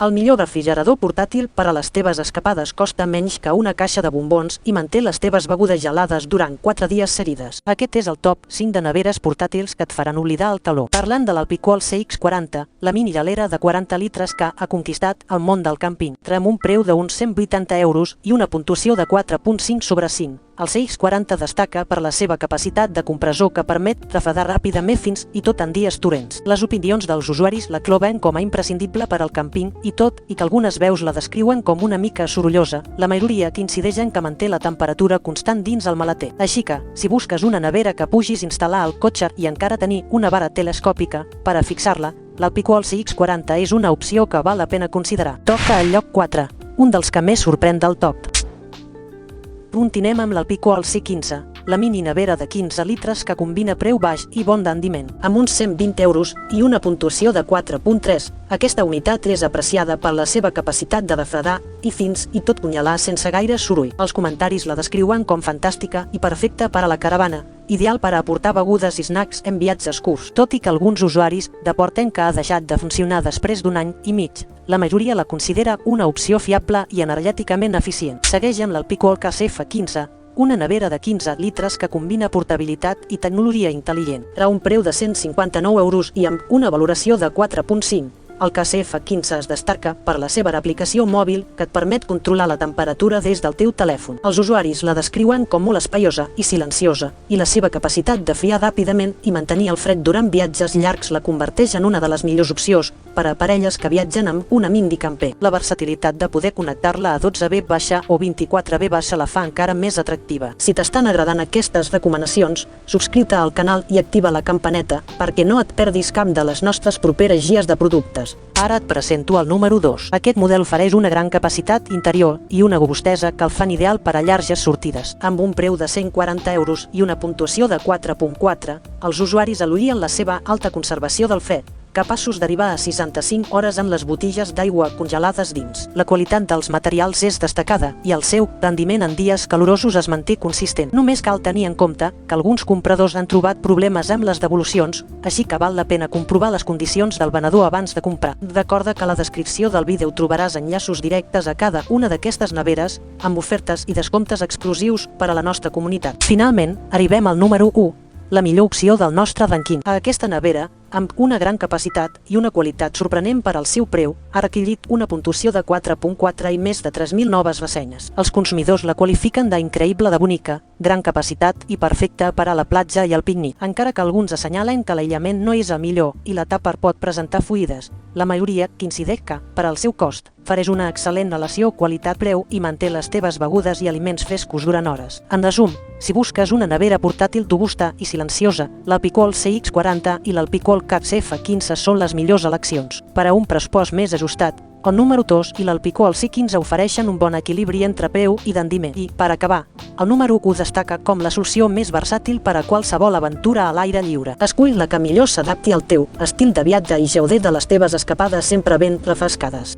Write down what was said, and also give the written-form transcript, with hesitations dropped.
El millor refrigerador portàtil per a les teves escapades costa menys que una caixa de bombons i manté les teves begudes gelades durant 4 dies seguides. Aquest és el top 5 de neveres portàtils que et faran oblidar el calor. Parlant de l'Alpicool CX40, la mini galera de 40 litres que ha conquistat el món del càmping, amb un preu d'uns 180 € i una puntuació de 4.5 sobre 5. El CX40 destaca per la seva capacitat de compressor que permet refredar ràpidament fins i tot en dies torrents. Les opinions dels usuaris la cloven com a imprescindible per al càmping i tot i que algunes veus la descriuen com una mica sorollosa, la majoria coincideixen que manté la temperatura constant dins el maleter. Així que, si busques una nevera que puguis instal·lar al cotxe i encara tenir una vara telescòpica per a fixar-la, l'Alpicool CX40 és una opció que val la pena considerar. Toca al lloc 4, un dels que més sorprèn del top. Continuem amb l'Alpicool C15, la mini nevera de 15 litres que combina preu baix i bon rendiment. Amb uns 120 € i una puntuació de 4.3, aquesta unitat és apreciada per la seva capacitat de refredar i fins i tot congelar sense gaire soroll. Els comentaris la descriuen com fantàstica i perfecta per a la caravana, ideal per a aportar begudes i snacks en viatges curts. Tot i que alguns usuaris deporten que ha deixat de funcionar després d'un any i mig, la majoria la considera una opció fiable i energèticament eficient. Segueix amb l'Alpicool KCF15, una nevera de 15 litres que combina portabilitat i tecnologia intel·ligent. A un preu de 159 € i amb una valoració de 4.5. El KCF15 es destaca per la seva aplicació mòbil que et permet controlar la temperatura des del teu telèfon. Els usuaris la descriuen com molt espaiosa i silenciosa, i la seva capacitat de friar ràpidament i mantenir el fred durant viatges llargs la converteix en una de les millors opcions per a parelles que viatgen amb una mini camper. La versatilitat de poder connectar-la a 12V- o 24V- la fa encara més atractiva. Si t'estan agradant aquestes recomanacions, subscriu-te al canal i activa la campaneta perquè no et perdis cap de les nostres properes guies de productes. Ara et presento el número 2. Aquest model ofereix una gran capacitat interior i una robustesa que el fan ideal per a llargues sortides. Amb un preu de 140 € i una puntuació de 4.4, els usuaris elogien la seva alta conservació del fred, capaços d'arribar a 65 hores en les botigues d'aigua congelades dins. La qualitat dels materials és destacada i el seu rendiment en dies calorosos es manté consistent. Només cal tenir en compte que alguns compradors han trobat problemes amb les devolucions, així que val la pena comprovar les condicions del venedor abans de comprar. Recorda que a la descripció del vídeo trobaràs enllaços directes a cada una d'aquestes neveres, amb ofertes i descomptes exclusius per a la nostra comunitat. Finalment, arribem al número 1. La millor opció del nostre rànquing. A aquesta nevera, amb una gran capacitat i una qualitat sorprenent per al seu preu, ha recollit una puntuació de 4.4 i més de 3.000 noves ressenyes. Els consumidors la qualifiquen d'increïble de bonica, gran capacitat i perfecta per a la platja i el pícnic. Encara que alguns assenyalen que l'aïllament no és el millor i la tàper pot presentar fuides, la majoria coincideix que, per al seu cost, ofereix una excel·lent relació qualitat-preu i manté les teves begudes i aliments frescos durant hores. En resum, si busques una nevera portàtil robusta i silenciosa, l'Alpicool CX40 i l'Alpicool KCF15 són les millors eleccions. Per a un pressupost més ajustat, el número 2 i l'Alpicool C15 ofereixen un bon equilibri entre preu i rendiment. I, per acabar, el número 1 destaca com la solució més versàtil per a qualsevol aventura a l'aire lliure. Escull la que millor s'adapti al teu estil de viatge i gaudir de les teves escapades sempre ben refrescades.